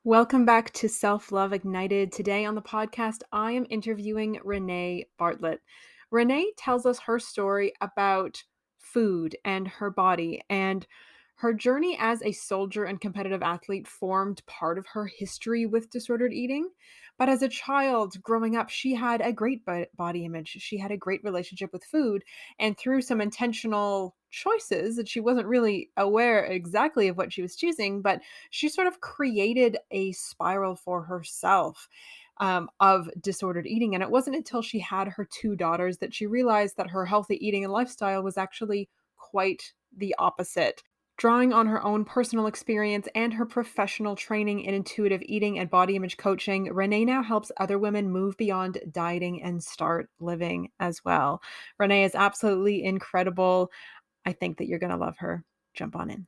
Welcome back to Self-Love Ignited. Today on the podcast, I am interviewing Renae Bartlett. Renae tells us her story about food and her body, and her journey as a soldier and competitive athlete formed part of her history with disordered eating. But as a child growing up, she had a great body image. She had a great relationship with food, and through some intentional choices that she wasn't really aware exactly of what she was choosing, but she sort of created a spiral for herself of disordered eating. And it wasn't until she had her two daughters that she realized that her healthy eating and lifestyle was actually quite the opposite. Drawing on her own personal experience and her professional training in intuitive eating and body image coaching, Renae now helps other women move beyond dieting and start living as well. Renae is absolutely incredible. I think that you're going to love her. Jump on in.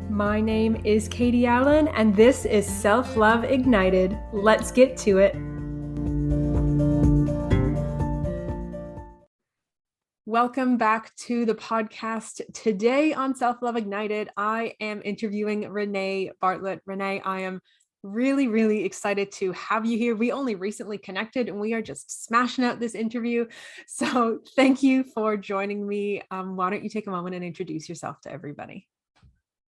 My name is Katie Allen, and this is Self-Love Ignited. Let's get to it. Welcome back to the podcast. Today on Self-Love Ignited, I am interviewing Renae Bartlett. Renae, I am really, really excited to have you here. We only recently connected and we are just smashing out this interview. So thank you for joining me. Why don't you take a moment and introduce yourself to everybody?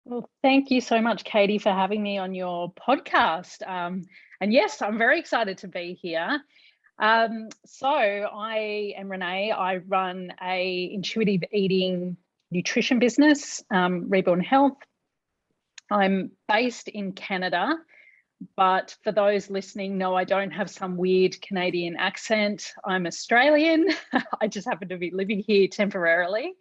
Well, thank you so much, Katie, for having me on your podcast. And yes, I'm very excited to be here. So I am Renae. I run a intuitive eating nutrition business, Reborn Health. I'm based in Canada, but for those listening, no, I don't have some weird Canadian accent. I'm Australian. I just happen to be living here temporarily,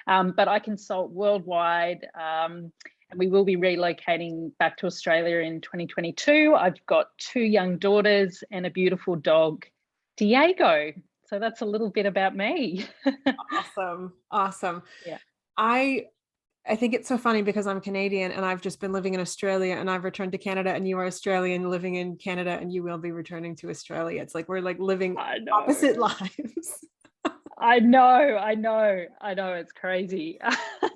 but I consult worldwide. And we will be relocating back to Australia in 2022. I've got two young daughters and a beautiful dog, Diego. So that's a little bit about me. Awesome. Yeah. I think it's so funny because I'm Canadian and I've just been living in Australia and I've returned to Canada, and you are Australian living in Canada and you will be returning to Australia. It's like we're like living opposite lives. I know. It's crazy.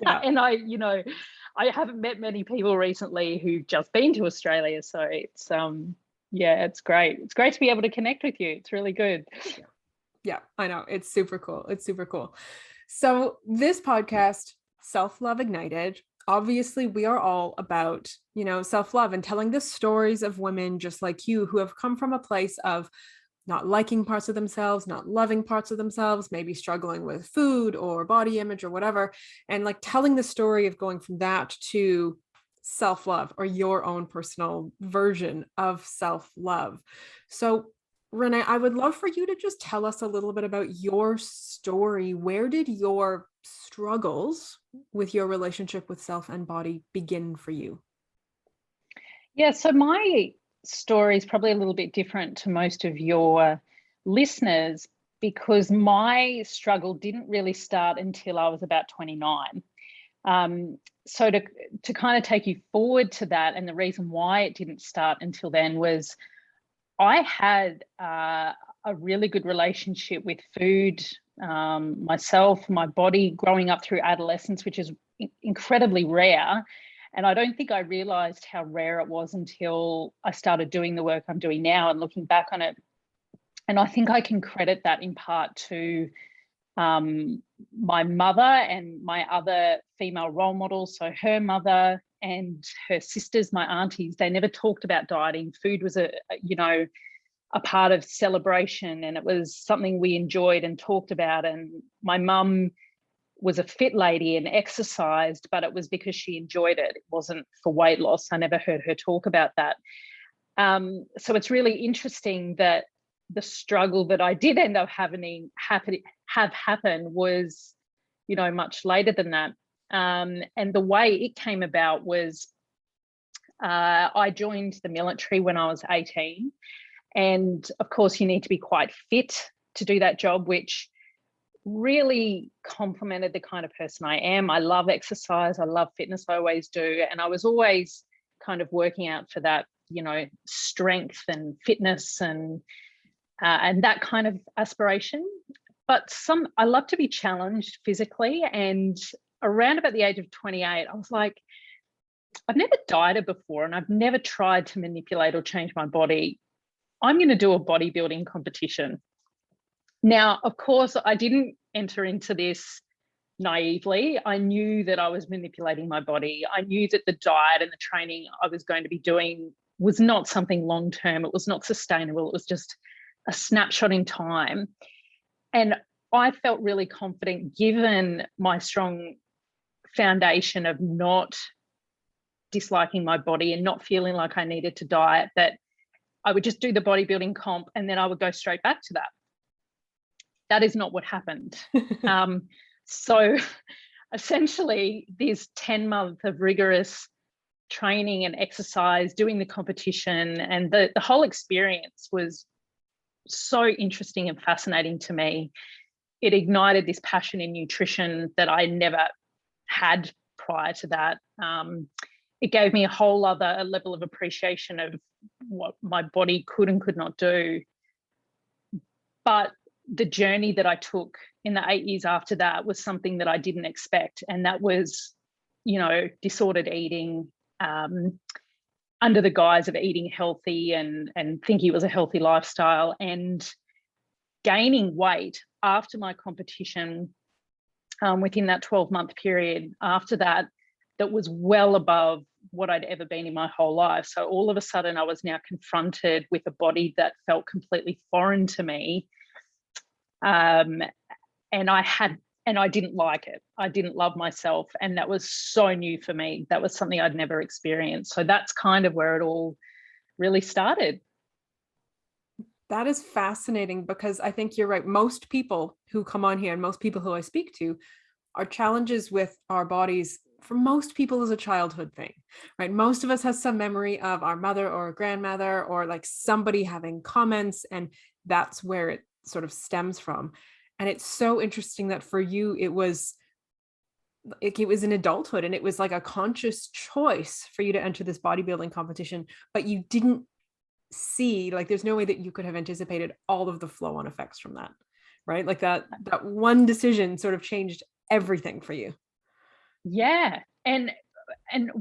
Yeah. And I haven't met many people recently who've just been to Australia. So it's it's great. It's great to be able to connect with you. It's really good. Yeah, I know. It's super cool. It's super cool. So this podcast, Self-Love Ignited, obviously we are all about, self-love and telling the stories of women just like you who have come from a place of not liking parts of themselves, not loving parts of themselves, maybe struggling with food or body image or whatever. And like telling the story of going from that to self-love or your own personal version of self-love. So Renae, I would love for you to just tell us a little bit about your story. Where did your struggles with your relationship with self and body begin for you? Yeah, so my story is probably a little bit different to most of your listeners because my struggle didn't really start until I was about 29. So to kind of take you forward to that, and the reason why it didn't start until then was I had a really good relationship with food, myself, my body growing up through adolescence, which is incredibly rare. And I don't think I realized how rare it was until I started doing the work I'm doing now and looking back on it. And I think I can credit that in part to my mother and my other female role models. So her mother and her sisters, my aunties, they never talked about dieting. Food was a part of celebration, and it was something we enjoyed and talked about. And my mum was a fit lady and exercised, but it was because she enjoyed it. It wasn't for weight loss. I never heard her talk about that. So it's really interesting that the struggle that I did end up having happen was, much later than that. And the way it came about was I joined the military when I was 18. And of course, you need to be quite fit to do that job, which really complemented the kind of person I am. I love exercise. I love fitness. I always do. And I was always kind of working out for that, strength and fitness and that kind of aspiration. But I love to be challenged physically. And around about the age of 28, I was like, I've never dieted before and I've never tried to manipulate or change my body. I'm going to do a bodybuilding competition. Now, of course, I didn't enter into this naively. I knew that I was manipulating my body. I knew that the diet and the training I was going to be doing was not something long term. It was not sustainable. It was just a snapshot in time. And I felt really confident, given my strong foundation of not disliking my body and not feeling like I needed to diet, that I would just do the bodybuilding comp and then I would go straight back to that. That is not what happened. So essentially, this 10-month of rigorous training and exercise, doing the competition, and the whole experience was so interesting and fascinating to me. It ignited this passion in nutrition that I never had prior to that. It gave me a whole other level of appreciation of what my body could and could not do. But the journey that I took in the 8 years after that was something that I didn't expect. And that was, disordered eating, under the guise of eating healthy and thinking it was a healthy lifestyle, and gaining weight after my competition, within that 12-month period after that was well above what I'd ever been in my whole life. So all of a sudden I was now confronted with a body that felt completely foreign to me. And I didn't like it. I didn't love myself. And that was so new for me. That was something I'd never experienced. So that's kind of where it all really started. That is fascinating, because I think you're right. Most people who come on here and most people who I speak to, our challenges with our bodies for most people is a childhood thing, right? Most of us has some memory of our mother or grandmother or like somebody having comments, and that's where it sort of stems from. And it's so interesting that for you, it was in adulthood, and it was like a conscious choice for you to enter this bodybuilding competition, but you didn't see, like, there's no way that you could have anticipated all of the flow-on effects from that, right? Like that one decision sort of changed everything for you. Yeah. And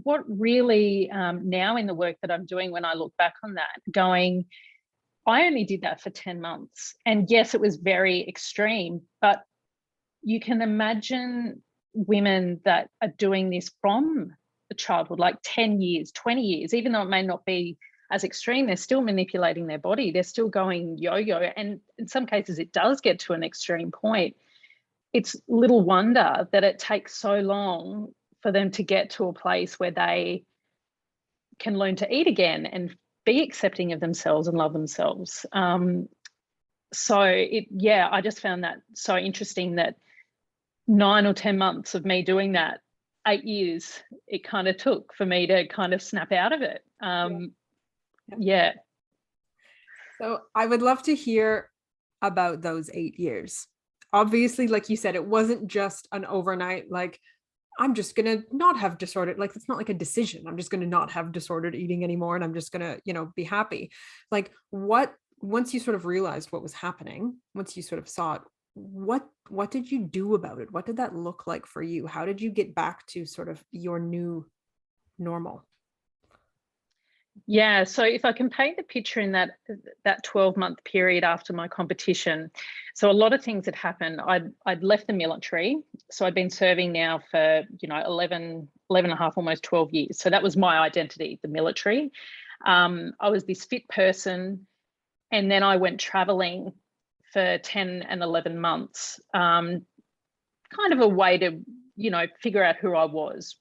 what really, now in the work that I'm doing, when I look back on that, going, I only did that for 10 months. And yes, it was very extreme, but you can imagine women that are doing this from the childhood, like 10 years, 20 years, even though it may not be as extreme, they're still manipulating their body. They're still going yo-yo. And in some cases, it does get to an extreme point. It's little wonder that it takes so long for them to get to a place where they can learn to eat again and be accepting of themselves and love themselves. I just found that so interesting that 9 or 10 months of me doing that, 8 years, it kind of took for me to kind of snap out of it. Yeah. So I would love to hear about those 8 years. Obviously, like you said, it wasn't just an overnight, like, I'm just going to not have disordered, like, it's not like a decision. I'm just going to not have disordered eating anymore. And I'm just going to, be happy. Like, once you sort of realized what was happening, once you sort of saw it, what did you do about it? What did that look like for you? How did you get back to sort of your new normal? Yeah, so if I can paint the picture in that 12-month period after my competition, so a lot of things had happened. I'd left the military, so I'd been serving now for 11 and a half, almost 12 years. So that was my identity, the military. I was this fit person, and then I went traveling for 10 and 11 months, kind of a way to figure out who I was,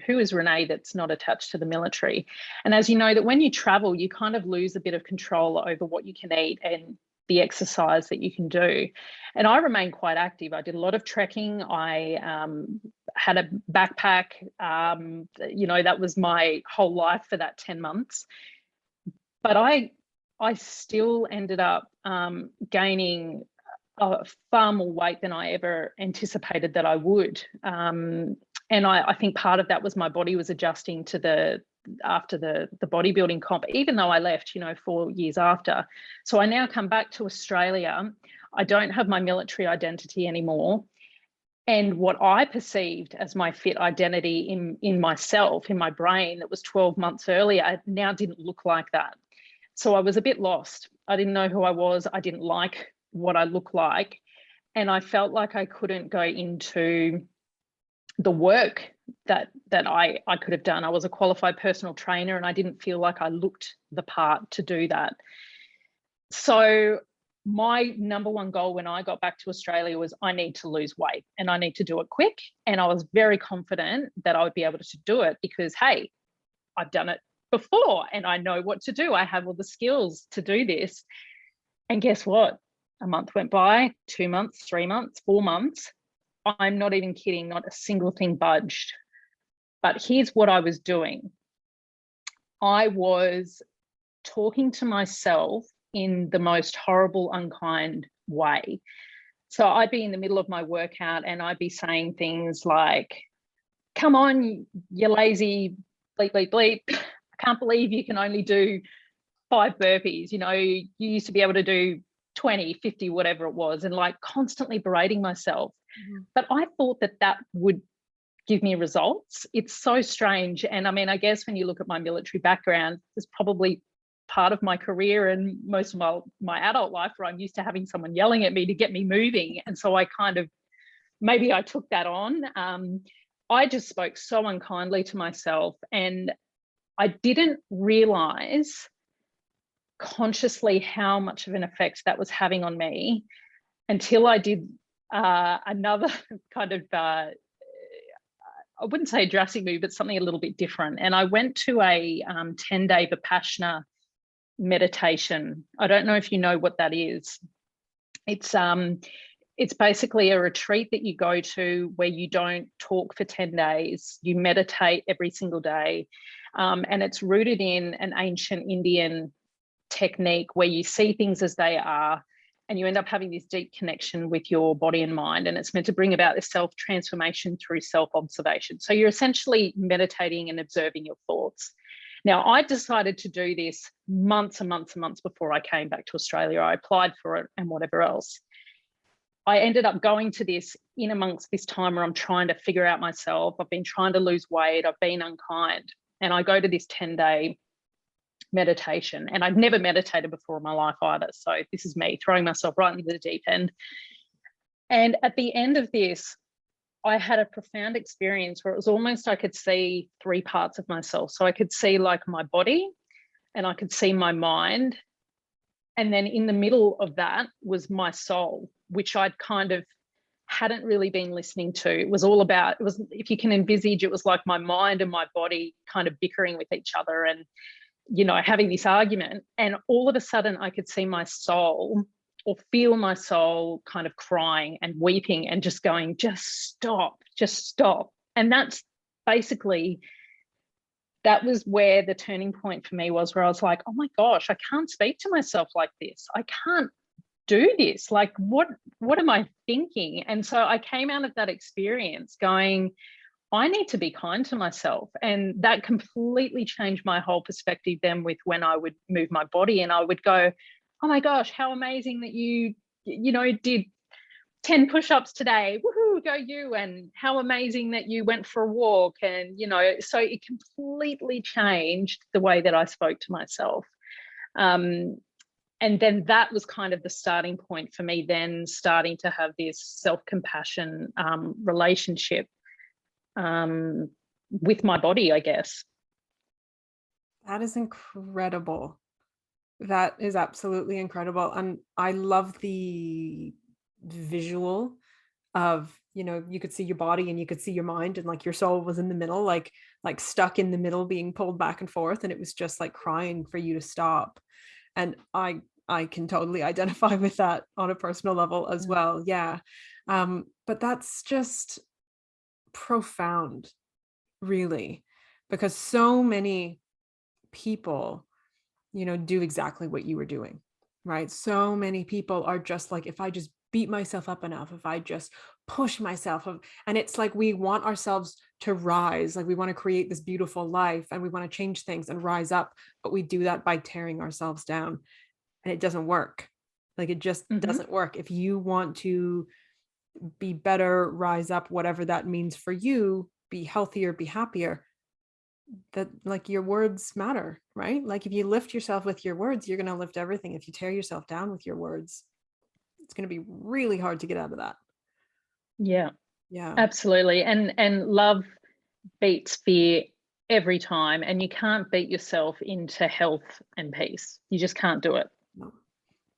who is Renae that's not attached to the military. And as you know, that when you travel, you kind of lose a bit of control over what you can eat and the exercise that you can do. And I remained quite active. I did a lot of trekking. I had a backpack. That was my whole life for that 10 months. But I still ended up gaining far more weight than I ever anticipated that I would. And I think part of that was my body was adjusting to after the bodybuilding comp, even though I left, 4 years after. So I now come back to Australia. I don't have my military identity anymore. And what I perceived as my fit identity in myself, in my brain, that was 12 months earlier, now didn't look like that. So I was a bit lost. I didn't know who I was. I didn't like what I looked like. And I felt like I couldn't go into the work that I could have done. I was a qualified personal trainer and I didn't feel like I looked the part to do that. So my number one goal when I got back to Australia was I need to lose weight and I need to do it quick. And I was very confident that I would be able to do it because, hey, I've done it before and I know what to do. I have all the skills to do this. And guess what? A month went by, 2 months, 3 months, 4 months. I'm not even kidding, not a single thing budged. But here's what I was doing. I was talking to myself in the most horrible, unkind way. So I'd be in the middle of my workout and I'd be saying things like, come on, you lazy bleep, bleep, bleep. I can't believe you can only do 5 burpees. You know, you used to be able to do 20, 50, whatever it was, and like constantly berating myself. Mm-hmm. But I thought that that would give me results. It's so strange. And I mean, I guess when you look at my military background, there's probably part of my career and most of my adult life where I'm used to having someone yelling at me to get me moving. And so I kind of, maybe I took that on. I just spoke so unkindly to myself and I didn't realize consciously how much of an effect that was having on me until I did another kind of, I wouldn't say a drastic move, but something a little bit different. And I went to a 10-day Vipassana meditation. I don't know if you know what that is. It's basically a retreat that you go to where you don't talk for 10 days. You meditate every single day. And it's rooted in an ancient Indian technique where you see things as they are and you end up having this deep connection with your body and mind. And it's meant to bring about this self-transformation through self-observation. So you're essentially meditating and observing your thoughts. Now, I decided to do this months and months and months before I came back to Australia. I applied for it and whatever else. I ended up going to this in amongst this time where I'm trying to figure out myself. I've been trying to lose weight. I've been unkind. And I go to this 10-day meditation. And I'd never meditated before in my life either. So this is me throwing myself right into the deep end. And at the end of this, I had a profound experience where it was almost I could see 3 parts of myself. So I could see like my body and I could see my mind. And then in the middle of that was my soul, which I'd kind of hadn't really been listening to. It was all about, it was, if you can envisage, it was like my mind and my body kind of bickering with each other and, you know, having this argument. And all of a sudden I could see my soul or feel my soul kind of crying and weeping and just going, just stop, just stop. And that's basically, that was where the turning point for me was, where I was like, oh my gosh, I can't speak to myself like this. I can't do this. Like, what am I thinking? And so I came out of that experience going, I need to be kind to myself. And that completely changed my whole perspective then with when I would move my body and I would go, oh my gosh, how amazing that you did 10 push-ups today. Woohoo, go you. And how amazing that you went for a walk. And, so it completely changed the way that I spoke to myself. And then that was kind of the starting point for me then starting to have this self-compassion relationship with my body, I guess. That is incredible. That is absolutely incredible. And I love the visual of, you could see your body and you could see your mind and like your soul was in the middle, like stuck in the middle, being pulled back and forth. And it was just like crying for you to stop. And I can totally identify with that on a personal level as well. Yeah. But that's just profound, really, because so many people, do exactly what you were doing, right? So many people are just like, if I just beat myself up enough, if I just push myself, and it's like we want ourselves to rise, like we want to create this beautiful life and we want to change things and rise up, but we do that by tearing ourselves down, and it doesn't work. Like it just doesn't work. If you want to be better, rise up, whatever that means for you, be healthier, be happier, that like your words matter, right? Like if you lift yourself with your words, you're going to lift everything. If you tear yourself down with your words, it's going to be really hard to get out of that. Yeah, Yeah. absolutely. And love beats fear every time, and you can't beat yourself into health and peace. You just can't do it. No,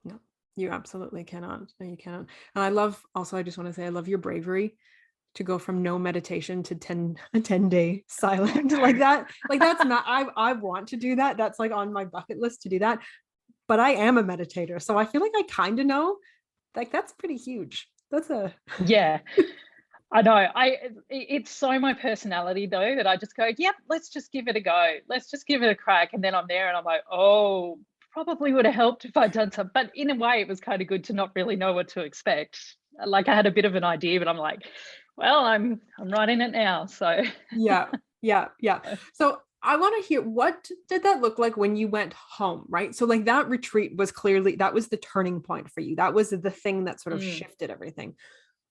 no, you absolutely cannot. No, you cannot. And I love also, I just want to say, I love your bravery to go from no meditation to 10-day silent like that. Like that's not, I want to do that. That's like on my bucket list to do that. But I am a meditator. So I feel like I kind of know, like that's pretty huge. That's a Yeah, I know. It's so my personality though that I just go, yep, let's just give it a go. Let's just give it a crack. And then I'm there and I'm like, oh, probably would have helped if I'd done something. But in a way, it was kind of good to not really know what to expect. Like I had a bit of an idea, but I'm like, well, I'm right in it now. So yeah, yeah, yeah. So I want to hear, what did that look like when you went home, right? So like that retreat was clearly, that was the turning point for you. That was the thing that sort of mm. shifted everything.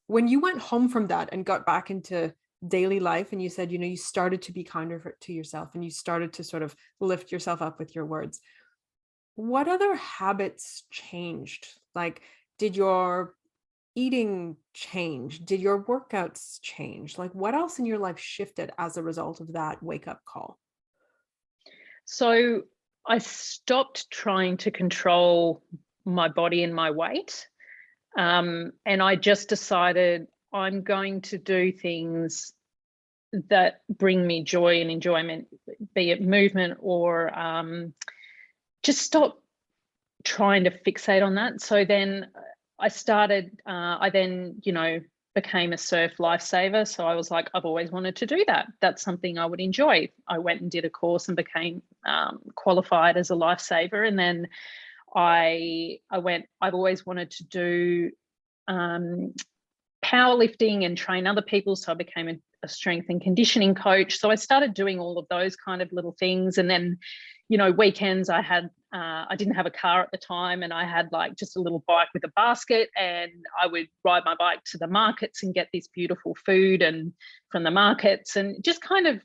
When you went home from that and got back into daily life and you said, you started to be kinder to yourself and you started to sort of lift yourself up with your words, what other habits changed? Like, did your eating change? Did your workouts change? Like, what else in your life shifted as a result of that wake up call? So I stopped trying to control my body and my weight. And I just decided I'm going to do things that bring me joy and enjoyment, be it movement or just stop trying to fixate on that. So then I then, became a surf lifesaver. So I was like, I've always wanted to do that. That's something I would enjoy. I went and did a course and became qualified as a lifesaver. And then I've always wanted to do um, powerlifting and train other people. So I became a strength and conditioning coach. So I started doing all of those kind of little things. And then, weekends I didn't have a car at the time, and I had like just a little bike with a basket, and I would ride my bike to the markets and get this beautiful food and from the markets, and just kind of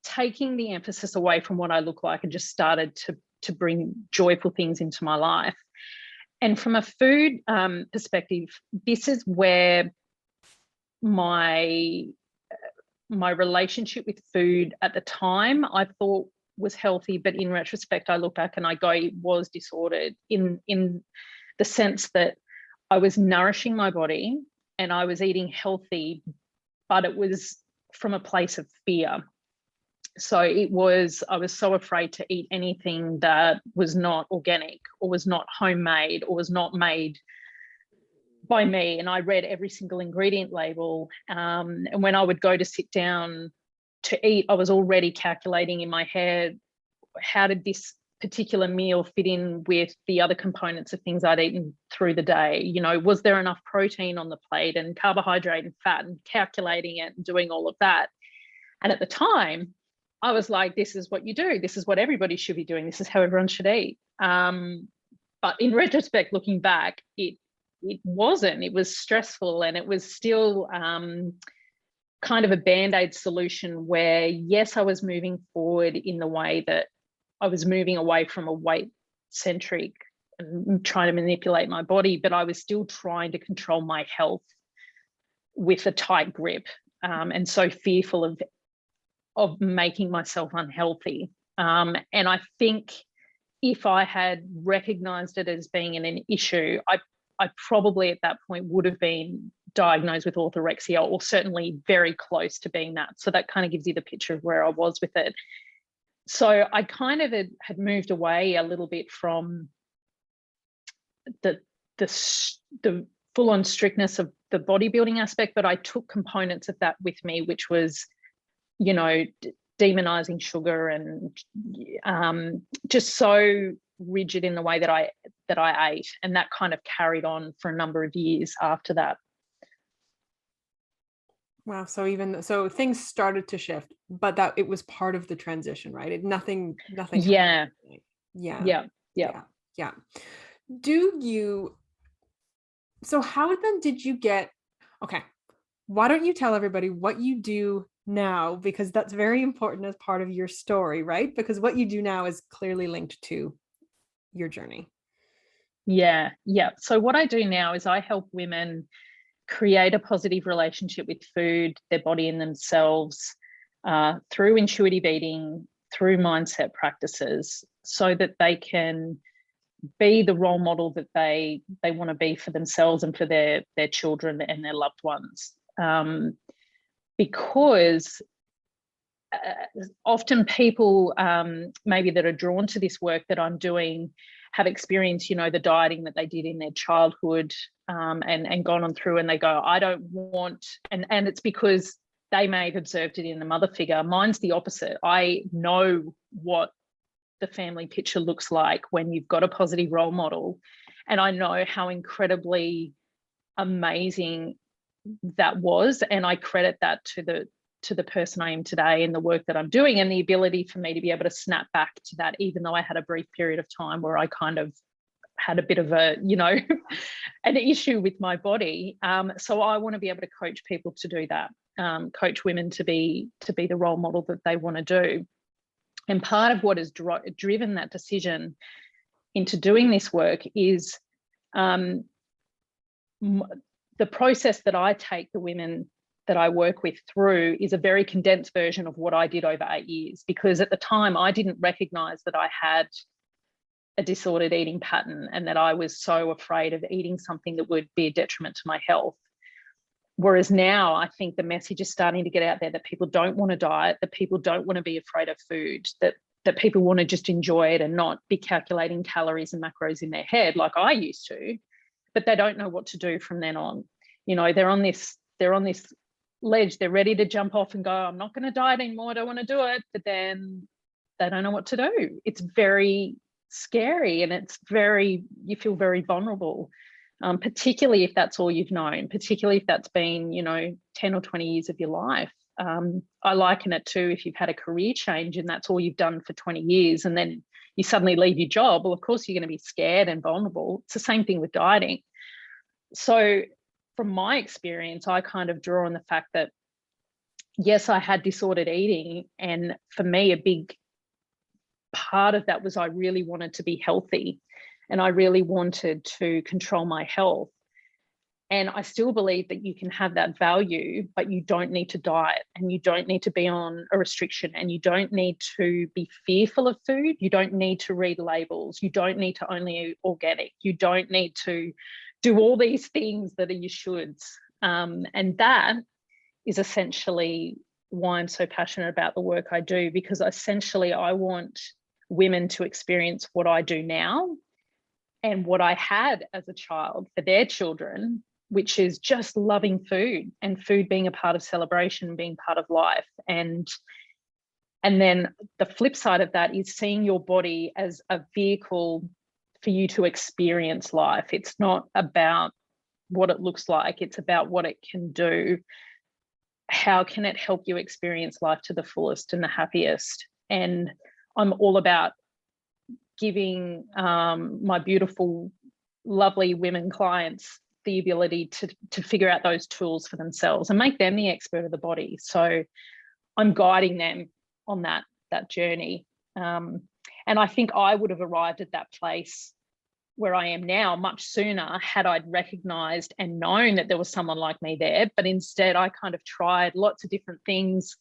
taking the emphasis away from what I look like and just started to bring joyful things into my life. And from a food perspective, this is where my my relationship with food at the time I thought was healthy, but in retrospect, I look back and I go, it was disordered in the sense that I was nourishing my body and I was eating healthy, but it was from a place of fear. So I was so afraid to eat anything that was not organic or was not homemade or was not made by me. And I read every single ingredient label. And when I would go to sit down to eat, I was already calculating in my head, how did this particular meal fit in with the other components of things I'd eaten through the day? Was there enough protein on the plate and carbohydrate and fat, and calculating it and doing all of that. And at the time, I was like, this is what you do. This is what everybody should be doing. This is how everyone should eat. But in retrospect, looking back, it wasn't. It was stressful, and it was still kind of a band-aid solution where, yes, I was moving forward in the way that I was moving away from a weight-centric and trying to manipulate my body, but I was still trying to control my health with a tight grip, and so fearful of making myself unhealthy. And I think if I had recognized it as being an issue, I probably at that point would have been diagnosed with orthorexia, or certainly very close to being that. So that kind of gives you the picture of where I was with it. So I kind of had moved away a little bit from the full-on strictness of the bodybuilding aspect, but I took components of that with me, which was, demonizing sugar and just so rigid in the way that I ate, and that kind of carried on for a number of years after that. Wow. So things started to shift, but that it was part of the transition, right? Nothing Yeah, happened. Yeah. yeah, yeah. Yeah. Yeah. So how then did you get, Okay. Why don't you tell everybody what you do now? Because that's very important as part of your story, right? Because what you do now is clearly linked to your journey. Yeah, yeah. So what I do now is I help women create a positive relationship with food, their body, and themselves through intuitive eating, through mindset practices, so that they can be the role model that they want to be for themselves and for their children and their loved ones. Because often people maybe that are drawn to this work that I'm doing have experienced, the dieting that they did in their childhood, and gone on through, and they go, I don't want, and it's because they may have observed it in the mother figure. Mine's the opposite. I know what the family picture looks like when you've got a positive role model, and I know how incredibly amazing that was, and I credit that to the person I am today and the work that I'm doing, and the ability for me to be able to snap back to that, even though I had a brief period of time where I kind of had a bit of a, an issue with my body. So I want to be able to coach people to do that, coach women to be the role model that they want to do. And part of what has driven that decision into doing this work is the process that I take the women that I work with through is a very condensed version of what I did over 8 years, because at the time I didn't recognize that I had a disordered eating pattern and that I was so afraid of eating something that would be a detriment to my health. Whereas now I think the message is starting to get out there that people don't want to diet, that people don't want to be afraid of food, that people want to just enjoy it and not be calculating calories and macros in their head like I used to, but they don't know what to do from then on. They're on this ledge, they're ready to jump off and go, I'm not going to diet anymore, I don't want to do it, but then they don't know what to do. It's very scary, and you feel very vulnerable, particularly if that's all you've known, particularly if that's been 10 or 20 years of your life. I liken it to if you've had a career change and that's all you've done for 20 years, and then you suddenly leave your job. Well, of course you're going to be scared and vulnerable. It's the same thing with dieting. So from my experience, I kind of draw on the fact that, yes, I had disordered eating. And for me, a big part of that was I really wanted to be healthy and I really wanted to control my health. And I still believe that you can have that value, but you don't need to diet, and you don't need to be on a restriction, and you don't need to be fearful of food. You don't need to read labels. You don't need to only eat organic. You don't need to do all these things that are your shoulds. And that is essentially why I'm so passionate about the work I do, because essentially I want women to experience what I do now and what I had as a child for their children, which is just loving food and food being a part of celebration, being part of life. And then the flip side of that is seeing your body as a vehicle for you to experience life. It's not about what it looks like, it's about what it can do. How can it help you experience life to the fullest and the happiest? And I'm all about giving my beautiful, lovely women clients the ability to figure out those tools for themselves and make them the expert of the body. So I'm guiding them on that journey. And I think I would have arrived at that place where I am now much sooner had I recognized and known that there was someone like me there. But instead, I kind of tried lots of different things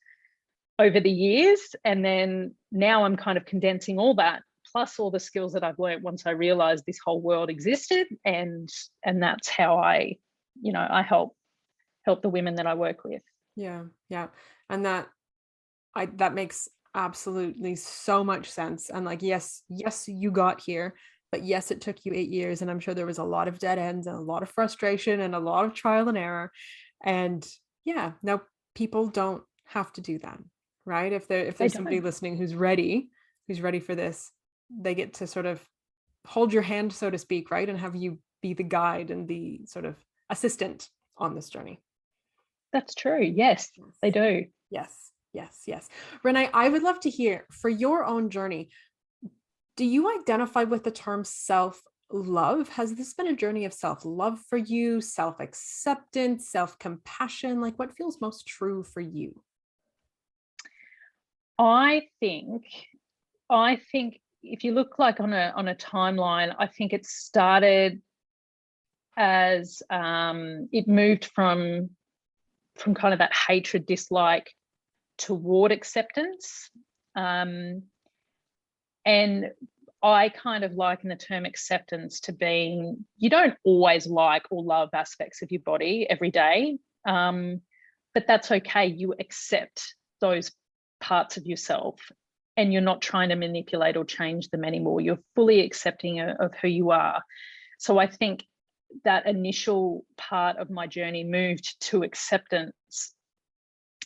over the years. And then now I'm kind of condensing all that, plus all the skills that I've learned once I realized this whole world existed. And that's how I help the women that I work with. Yeah. Yeah. And that makes absolutely so much sense. And like, yes, you got here, but yes, it took you 8 years. And I'm sure there was a lot of dead ends and a lot of frustration and a lot of trial and error. And yeah, now people don't have to do that, right? If They there's somebody don't. listening who's ready for this, they get to sort of hold your hand, so to speak, right? And have you be the guide and the sort of assistant on this journey. That's true. Yes, they do. Yes, yes, yes. Renae, I would love to hear, for your own journey, do you identify with the term self love. Has this been a journey of self-love for you, self-acceptance, self-compassion? Like, what feels most true for you? I think I think if you look like on a timeline, I think it started as it moved from kind of that hatred, dislike toward acceptance. Um, and I kind of liken the term acceptance to being, you don't always like or love aspects of your body every day, but that's okay. You accept those parts of yourself and you're not trying to manipulate or change them anymore. You're fully accepting of who you are. So I think that initial part of my journey moved to acceptance,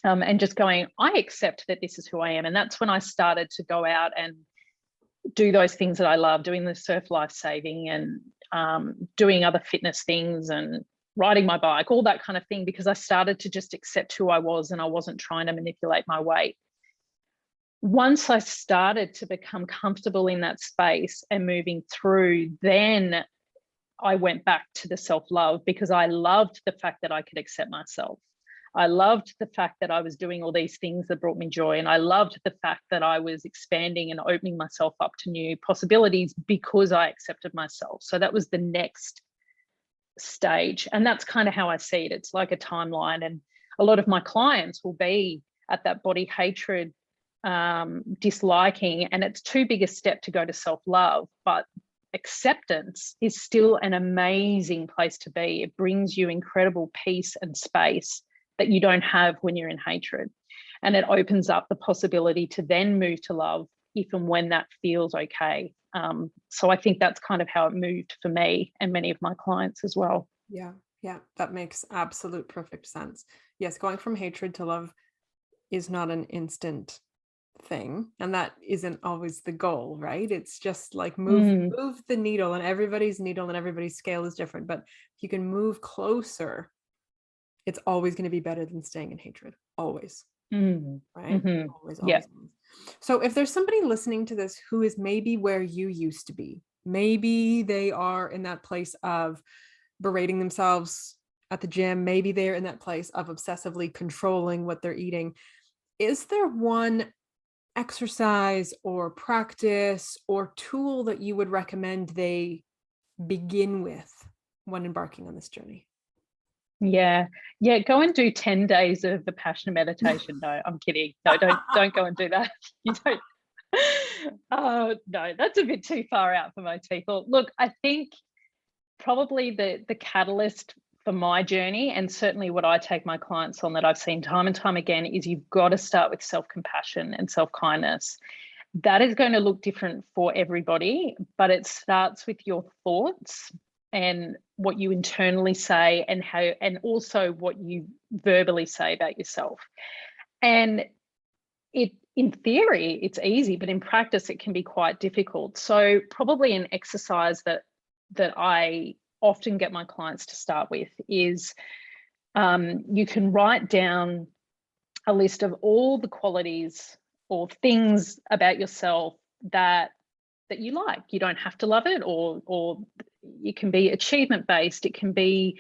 and just going, I accept that this is who I am. And that's when I started to go out and do those things that I love, doing the surf life saving and doing other fitness things and riding my bike, all that kind of thing, because I started to just accept who I was and I wasn't trying to manipulate my weight. Once I started to become comfortable in that space and moving through, then I went back to the self-love because I loved the fact that I could accept myself. I loved the fact that I was doing all these things that brought me joy. And I loved the fact that I was expanding and opening myself up to new possibilities because I accepted myself. So that was the next stage. And that's kind of how I see it. It's like a timeline. And a lot of my clients will be at that body hatred, disliking, and it's too big a step to go to self-love. But acceptance is still an amazing place to be. It brings you incredible peace and space that you don't have when you're in hatred. And it opens up the possibility to then move to love if and when that feels okay. So I think that's kind of how it moved for me and many of my clients as well. Yeah, yeah, that makes absolute perfect sense. Yes, going from hatred to love is not an instant thing, and that isn't always the goal, right? It's just like Mm, move the needle, and everybody's needle and everybody's scale is different, but if you can move closer, it's always going to be better than staying in hatred. Always, mm, right? hmm. Always, Yeah. always, always. So if there's somebody listening to this who is maybe where you used to be, maybe they are in that place of berating themselves at the gym, maybe they're in that place of obsessively controlling what they're eating. Is there one exercise or practice or tool that you would recommend they begin with when embarking on this journey? Yeah. Yeah. Go and do 10 days of the Vipassana meditation. No, I'm kidding. No, don't go and do that. You don't. Oh, no, that's a bit too far out for most people. Look, I think probably the catalyst for my journey, and certainly what I take my clients on that I've seen time and time again, is you've got to start with self-compassion and self-kindness. That is going to look different for everybody, but it starts with your thoughts and what you internally say and how, and also what you verbally say about yourself. And it, in theory, it's easy, but in practice it can be quite difficult. So probably an exercise that I often get my clients to start with is, you can write down a list of all the qualities or things about yourself that you like. You don't have to love it, or it can be achievement based. It can be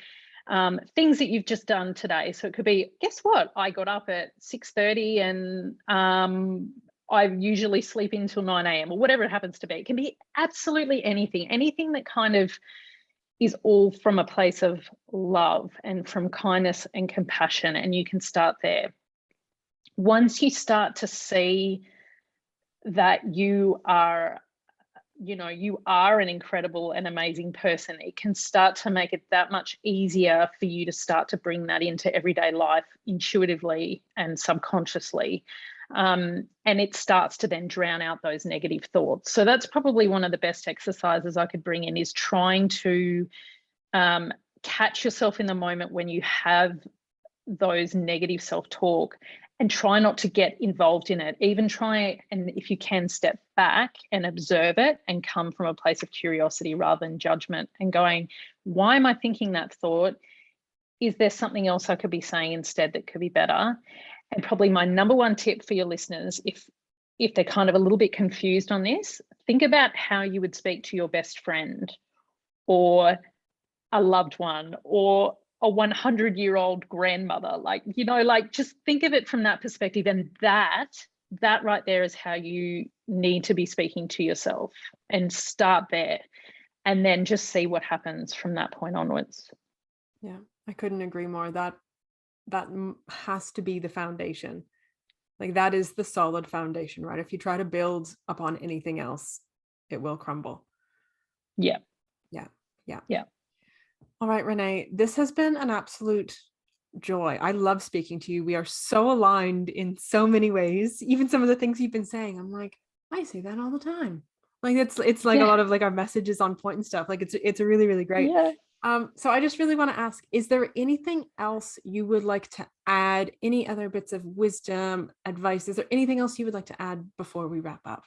things that you've just done today. So it could be, guess what? I got up at 6:30 and I usually sleep until 9 a.m. or whatever it happens to be. It can be absolutely anything that kind of is all from a place of love and from kindness and compassion. And you can start there. Once you start to see that you are an incredible and amazing person, it can start to make it that much easier for you to start to bring that into everyday life intuitively and subconsciously. And it starts to then drown out those negative thoughts. So that's probably one of the best exercises I could bring in, is trying to catch yourself in the moment when you have those negative self-talk, and try not to get involved in it. Even try, and if you can, step back and observe it and come from a place of curiosity rather than judgment, and going, why am I thinking that thought? Is there something else I could be saying instead that could be better? And probably my number one tip for your listeners, if they're kind of a little bit confused on this, think about how you would speak to your best friend or a loved one, or a 100-year-old grandmother. Like, just think of it from that perspective. And that right there is how you need to be speaking to yourself, and start there, and then just see what happens from that point onwards. Yeah, I couldn't agree more. That has to be the foundation. Like, that is the solid foundation, right? If you try to build upon anything else, it will crumble. Yeah. Yeah. Yeah. Yeah. All right, Renae, this has been an absolute joy. I love speaking to you. We are so aligned in so many ways. Even some of the things you've been saying, I'm like, I say that all the time. Like, it's like a lot of like our messages on point and stuff. Like, it's really, really great. Yeah. So I just really want to ask, is there anything else you would like to add? Any other bits of wisdom, advice? Is there anything else you would like to add before we wrap up?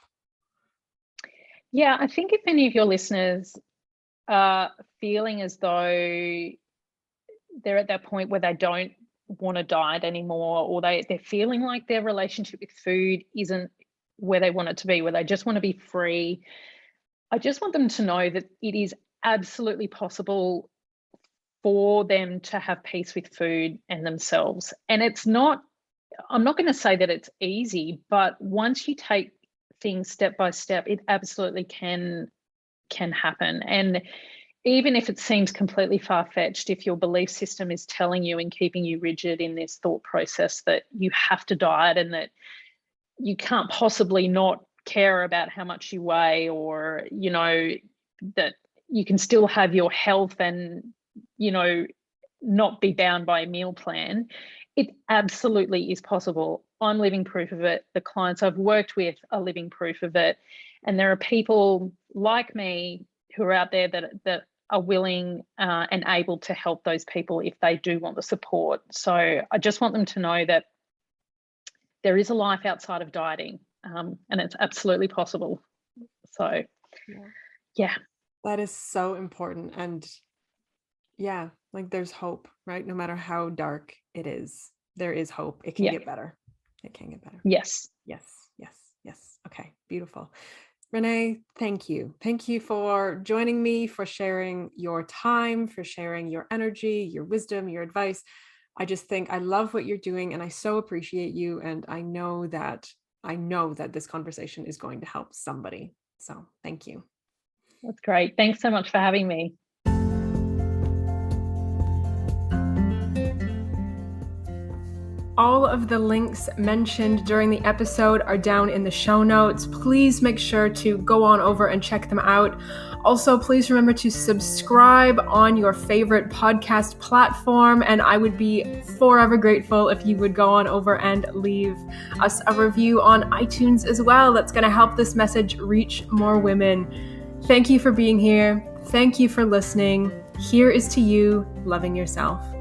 Yeah, I think if any of your listeners are feeling as though they're at that point where they don't want to diet anymore, or they're feeling like their relationship with food isn't where they want it to be, where they just want to be free, I just want them to know that it is absolutely possible for them to have peace with food and themselves. And I'm not going to say that it's easy, but once you take things step by step, it absolutely can happen. And even if it seems completely far-fetched, if your belief system is telling you and keeping you rigid in this thought process that you have to diet and that you can't possibly not care about how much you weigh, or, that you can still have your health and, not be bound by a meal plan, it absolutely is possible. I'm living proof of it. The clients I've worked with are living proof of it. And there are people like me who are out there that are willing and able to help those people if they do want the support. So I just want them to know that there is a life outside of dieting, and it's absolutely possible. So, yeah. That is so important. And yeah, like, there's hope, right? No matter how dark it is, there is hope. It can get better. It can get better. Yes. Yes. Yes. Yes. Okay. Beautiful. Renae, thank you. Thank you for joining me, for sharing your time, for sharing your energy, your wisdom, your advice. I just think I love what you're doing, and I so appreciate you. And I know that this conversation is going to help somebody. So thank you. That's great. Thanks so much for having me. All of the links mentioned during the episode are down in the show notes. Please make sure to go on over and check them out. Also, please remember to subscribe on your favorite podcast platform, and I would be forever grateful if you would go on over and leave us a review on iTunes as well. That's going to help this message reach more women. Thank you for being here. Thank you for listening. Here is to you loving yourself.